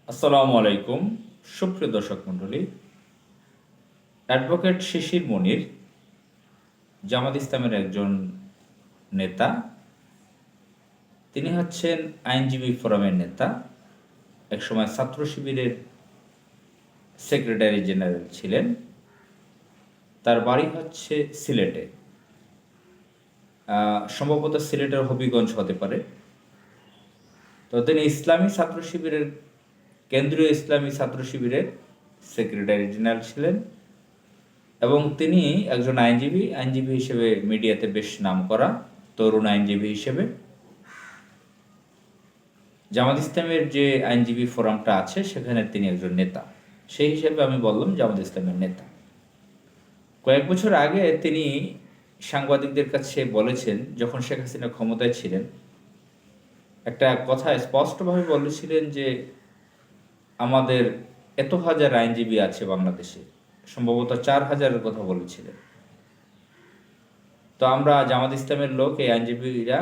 আসসালামু আলাইকুম। সুপ্রিয় দর্শক মণ্ডলী, অ্যাডভোকেট শিশির মনির জামাত ইসলামের একজন নেতা। তিনি হচ্ছেন আইনজীবী ফোরামের নেতা, একসময় ছাত্র শিবিরের সেক্রেটারি জেনারেল ছিলেন। তার বাড়ি হচ্ছে সিলেটে, সম্ভবত সিলেটের হবিগঞ্জ হতে পারে। তো তিনি ইসলামী ছাত্র শিবিরের, কেন্দ্রীয় ইসলামী ছাত্র শিবিরের সেক্রেটারি জেনারেল ছিলেন এবং তিনি একজন আইনজীবী হিসেবে মিডিয়াতে বেশ নামকরা, তরুণ আইনজীবী হিসেবে। জামাত ইসলামের যে আইনজীবী ফোরামটা আছে সেখানে তিনি একজন নেতা, সেই হিসেবে আমি বললাম জামাত ইসলামের নেতা। কয়েক বছর আগে তিনি সাংবাদিকদের কাছে বলেছেন, যখন শেখ হাসিনা ক্ষমতায় ছিলেন, একটা কথা স্পষ্টভাবে বলেছিলেন যে আমাদের এত হাজার আইনজীবী আছে বাংলাদেশে, সম্ভবত 4,000-এর কথা বলেছিলেন। তো আমরা জামাত ইসলামের লোক, এই আইনজীবীরা,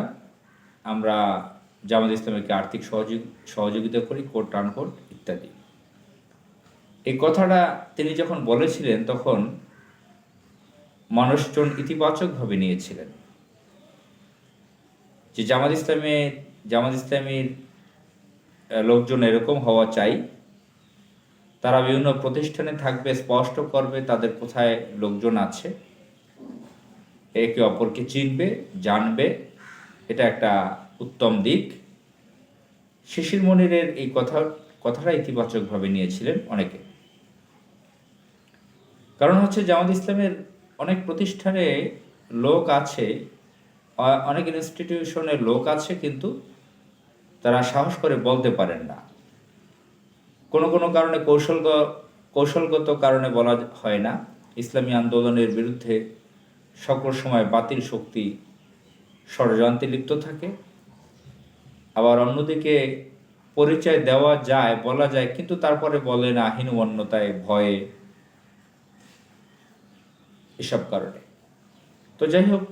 আমরা জামাত ইসলামকে আর্থিক সহযোগিতা করি, কোর্ট আনকোর্ট ইত্যাদি। এই কথাটা তিনি যখন বলেছিলেন তখন মানুষজন ইতিবাচকভাবে নিয়েছিলেন যে জামাত ইসলামীর লোকজন এরকম হওয়া চাই। তারা বিভিন্ন প্রতিষ্ঠানে থাকবে, স্পষ্ট করবে তাদের কোথায় লোকজন আছে, একে অপরকে চিনবে, জানবে। এটা একটা উত্তম দিক। শিশির মনিরের এই কথাটা ইতিবাচকভাবে নিয়েছিলেন অনেকে। কারণ হচ্ছে জামাত ইসলামের অনেক প্রতিষ্ঠানে লোক আছে, অনেক ইনস্টিটিউশনের লোক আছে, কিন্তু তারা সাহস করে বলতে পারেন না। কোনো কোনো কারণে কৌশলগত কারণে বলা হয় না। ইসলামী আন্দোলনের বিরুদ্ধে সকল সময় বাতিল শক্তি ষড়যন্ত্রে লিপ্ত থাকে। আবার অন্যদিকে পরিচয় দেওয়া যায়, বলা যায়, কিন্তু তারপরে বলে না হীনমন্যতায়, ভয়ে, এসব কারণে। তো যাই হোক,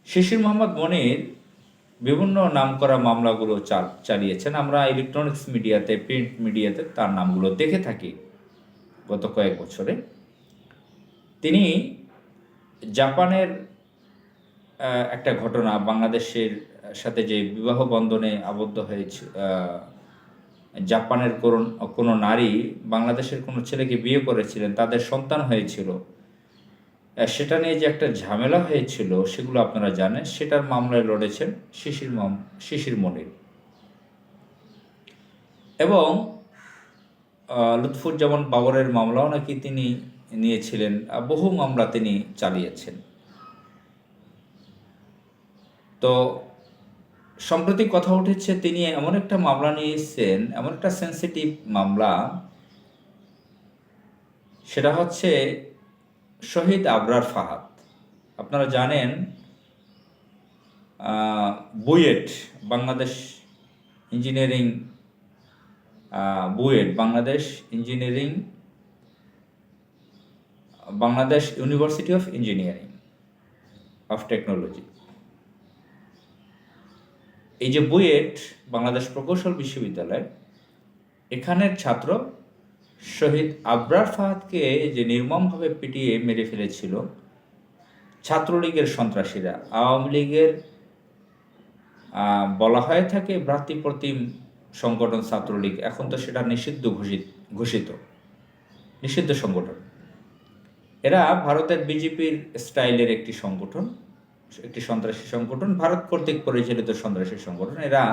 শিশির মোহাম্মদ মনির বিভিন্ন নামকরা মামলাগুলো চালিয়েছেন। আমরা ইলেকট্রনিক্স মিডিয়াতে, প্রিন্ট মিডিয়াতে তার নামগুলো দেখে থাকি গত কয়েক বছরে। তিনি জাপানের একটা ঘটনা, বাংলাদেশের সাথে যে বিবাহ বন্ধনে আবদ্ধ হয়েছে জাপানের কোনো নারী বাংলাদেশের কোনো ছেলেকে বিয়ে করেছিলেন, তাদের সন্তান হয়েছিল, সেটা নিয়ে যে একটা ঝামেলা হয়েছিল সেগুলো আপনারা জানেন। সেটার মামলায় লড়েছেন শিশির মনির। এবং লুৎফুজ্জামান বাবরের মামলাও নাকি তিনি নিয়েছিলেন। বহু মামলা তিনি চালিয়েছেন। তো সম্প্রতি কথা উঠেছে তিনি এমন একটা মামলা নিয়েছেন, এমন একটা সেন্সিটিভ মামলা, সেটা হচ্ছে শহীদ আবরার ফাহাদ। আপনারা জানেন BUET Bangladesh engineering, BUET Bangladesh engineering, Bangladesh university of engineering of technology, এই যে বুয়েট বাংলাদেশ প্রকৌশল বিশ্ববিদ্যালয়, এখানের ছাত্র শহীদ আবরার ফাহাদকে যে নির্মমভাবে পিটিয়ে মেরে ফেলেছিল ছাত্রলীগের সন্ত্রাসীরা, আওয়ামী লীগের বলা হয়ে থাকে ভ্রাতৃপ্রতিম সংগঠন ছাত্রলীগ, এখন তো সেটা ঘোষিত নিষিদ্ধ সংগঠন। এরা ভারতের বিজেপির স্টাইলের একটি সংগঠন, একটি সন্ত্রাসী সংগঠন, ভারত কর্তৃক পরিচালিত সন্ত্রাসী সংগঠন। এরা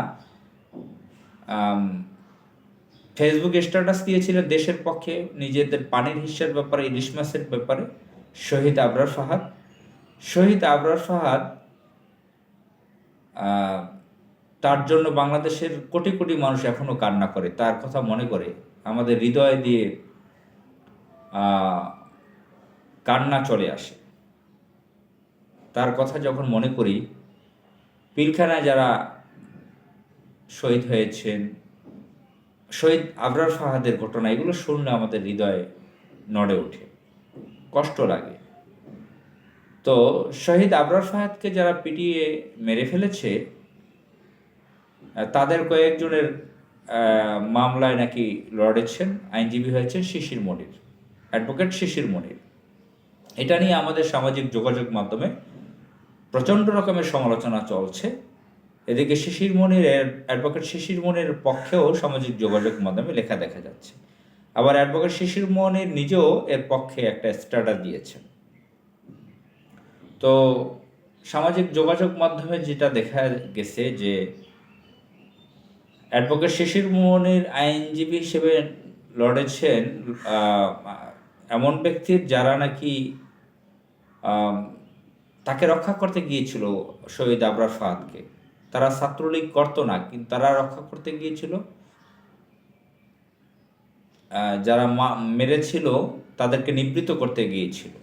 ফেসবুকে স্ট্যাটাস দিয়েছিলেন দেশের পক্ষে, নিজেদের পানির হিস্যার ব্যাপারে, ইলিশ মাছের ব্যাপারে। শহীদ আবরার ফাহাদ তার জন্য বাংলাদেশের কোটি কোটি মানুষ এখনো কান্না করে, তার কথা মনে করে আমাদের হৃদয় দিয়ে কান্না চলে আসে। তার কথা যখন মনে করি, পিলখানায় যারা শহীদ হয়েছেন, শহীদ আবরার ফাহাদের ঘটনা, এগুলো শুনলে আমাদের হৃদয়ে নড়ে ওঠে, কষ্ট লাগে। তো শহীদ আবরার ফাহাদকে যারা পিটিয়ে মেরে ফেলেছে, তাদের কয়েকজনের মামলায় নাকি লড়েছেন, আইনজীবী হয়েছেন শিশির মনির, অ্যাডভোকেট শিশির মনির। এটা নিয়ে আমাদের সামাজিক যোগাযোগ মাধ্যমে প্রচণ্ড রকমের সমালোচনা চলছে। এদিকে শিশির মনির, অ্যাডভোকেট শিশির মনির পক্ষেও সামাজিক যোগাযোগ মাধ্যমে লেখা দেখা যাচ্ছে। আবার অ্যাডভোকেট শিশির মনির নিজেও এর পক্ষে একটা স্ট্যাটাস দিয়েছেন। তো সামাজিক যোগাযোগ মাধ্যমে যেটা দেখা গেছে যে অ্যাডভোকেট শিশির মনির আইনজীবী হিসেবে লড়েছেন এমন ব্যক্তির যারা নাকি তাকে রক্ষা করতে গিয়েছিল, শহীদ আবরার ফাহাদকে। তারা ছাত্রলীগ করতো না, কিন্তু তারা রক্ষা করতে গিয়েছিল। যারা মেরেছিল তাদেরকে নিবৃত্ত করতে গিয়েছিল,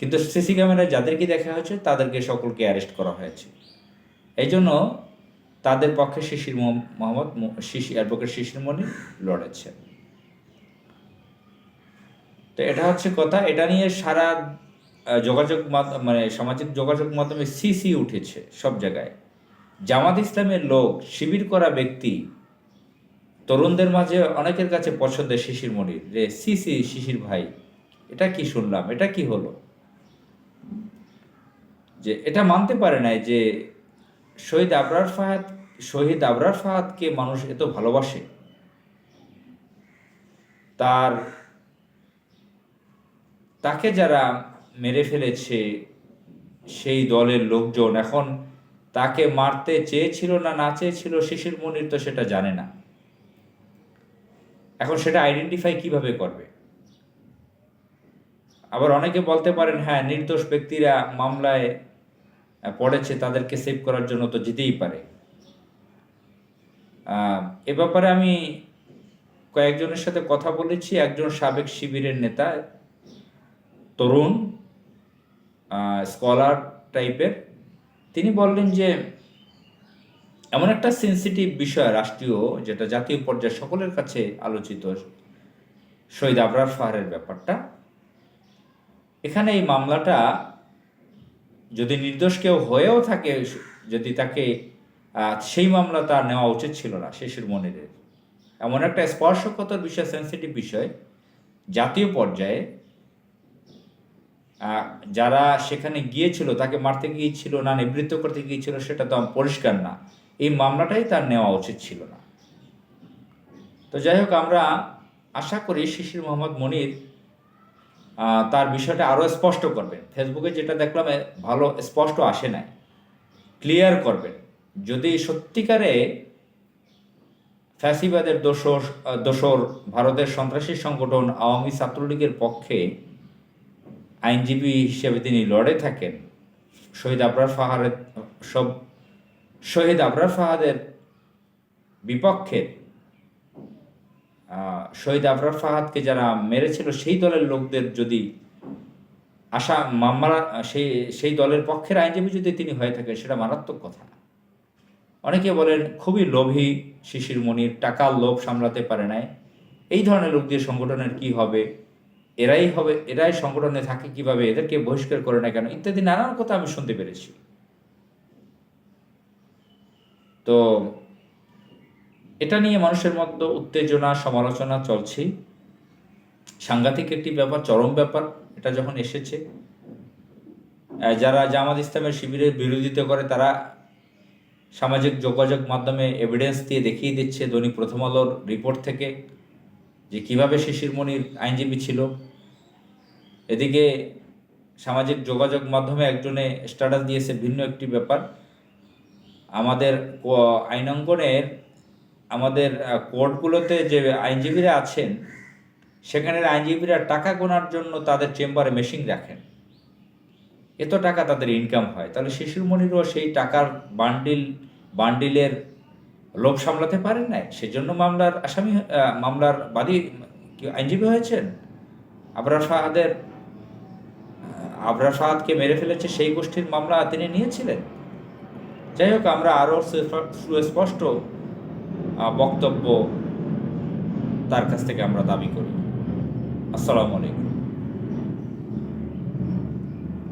কিন্তু সিসি ক্যামেরায় যাদেরকে দেখা হয়েছে তাদেরকে সকলকে অ্যারেস্ট করা হয়েছে। এই জন্য তাদের পক্ষে অ্যাডভোকেট শিশির মনির লড়েছে। তো এটা হচ্ছে কথা। এটা নিয়ে সারা যোগাযোগ মাধ্যম, মানে সামাজিক যোগাযোগ মাধ্যমে সিসি উঠেছে সব জায়গায়। জামাত ইসলামের লোক, শিবির করা ব্যক্তি, তরুণদের মাঝে অনেকের কাছে পছন্দের শিশির মনির, যে সিসি শিশির ভাই, এটা কি শুনলাম, এটা কি হলো, যে এটা মানতে পারে নাই যে শহীদ আবরার ফাহাদকে মানুষ এত ভালোবাসে। তাকে যারা মেরে ফেলেছে সেই দলের লোকজন এখন তাকে মারতে চেয়েছিল না চেয়েছিল শিশির মনির তো সেটা জানে না। এখন সেটা আইডেন্টিফাই কিভাবে করবে? আবার অনেকে বলতে পারেন, হ্যাঁ, নির্দোষ ব্যক্তিরা মামলায় পড়েছে, তাদেরকে সেভ করার জন্য তো যেতেই পারে। এ ব্যাপারে আমি কয়েকজনের সাথে কথা বলেছি। একজন সাবেক শিবিরের নেতা, তরুণ স্কলার টাইপের, তিনি বললেন যে এমন একটা সেন্সিটিভ বিষয় রাষ্ট্রীয়, যেটা জাতীয় পর্যায়ে সকলের কাছে আলোচিত, শহীদ আবরার ফাহাদের ব্যাপারটা। এখানে এই মামলাটা যদি নির্দোষ কেউ হয়েও থাকে, যদি তাকে সেই মামলা তার নেওয়া উচিত ছিল না শিশির মনিরের। এমন একটা স্পর্শকাতর বিষয়, সেন্সিটিভ বিষয়, জাতীয় পর্যায়ে যারা সেখানে গিয়েছিল, তাকে মারতে গিয়েছিল না নিবৃত্ত করতে গিয়েছিল সেটা তো পরিষ্কার না। এই মামলাটাই তার নেওয়া উচিত ছিল না। তো যাই হোক, আমরা আশা করি শিশির মোহাম্মদ মনির তার বিষয়টা আরও স্পষ্ট করবেন। ফেসবুকে যেটা দেখলাম ভালো স্পষ্ট আসে নাই, ক্লিয়ার করবেন। যদি সত্যিকারে ফ্যাসিবাদের দোসর ভারতের সন্ত্রাসী সংগঠন আওয়ামী ছাত্রলীগের পক্ষে আইনজীবী হিসেবে তিনি লড়ে থাকেন, শহীদ আবরার ফাহাদের বিপক্ষে, শহীদ আবরার ফাহাদকে যারা মেরেছিল সেই দলের লোকদের যদি মামলা, সেই দলের পক্ষের আইনজীবী যদি তিনি হয়ে থাকেন, সেটা মারাত্মক কথা। অনেকে বলেন খুবই লোভী শিশির মনির, টাকার লোভ সামলাতে পারে নাই, এই ধরনের লোক দিয়ে সংগঠনের কি হবে, এরাই সংগঠনে থাকে কিভাবে, এদেরকে বহিষ্কার করে না কেন, ইত্যাদি নানান কথা আমি শুনতে পেরেছি। তো এটা নিয়ে মানুষের মধ্যে উত্তেজনা, সমালোচনা চলছে। সাংঘাতিক একটি ব্যাপার, চরম ব্যাপার এটা যখন এসেছে। যারা জামাত ইসলামের শিবিরের বিরোধিতা করে তারা সামাজিক যোগাযোগ মাধ্যমে এভিডেন্স দিয়ে দেখিয়ে দিচ্ছে দৈনিক প্রথম আলোর রিপোর্ট থেকে যে কিভাবে শিশির মনির আইনজীবী ছিল। এদিকে সামাজিক যোগাযোগ মাধ্যমে একজনে স্ট্যাটাস দিয়েছে ভিন্ন একটি ব্যাপার। আমাদের আইনাঙ্গনের, আমাদের কোর্টগুলোতে যে আইনজীবীরা আছেন, সেখানের আইনজীবীরা টাকা গোনার জন্য তাদের চেম্বারে মেশিন রাখেন, এত টাকা তাদের ইনকাম হয়। তাহলে শিশির মনিরও সেই টাকার বান্ডিলের লোভ সামলাতে পারেন নাই, সেজন্য মামলার বাদী আইনজীবী হয়েছেন। আবরার ফাহাদকে মেরে ফেলেছে সেই গোষ্ঠীর মামলা তিনি নিয়েছিলেন। যাই হোক, আমরা আরও সুস্পষ্ট বক্তব্য তার কাছ থেকে আমরা দাবি করি। আসসালামু আলাইকুম।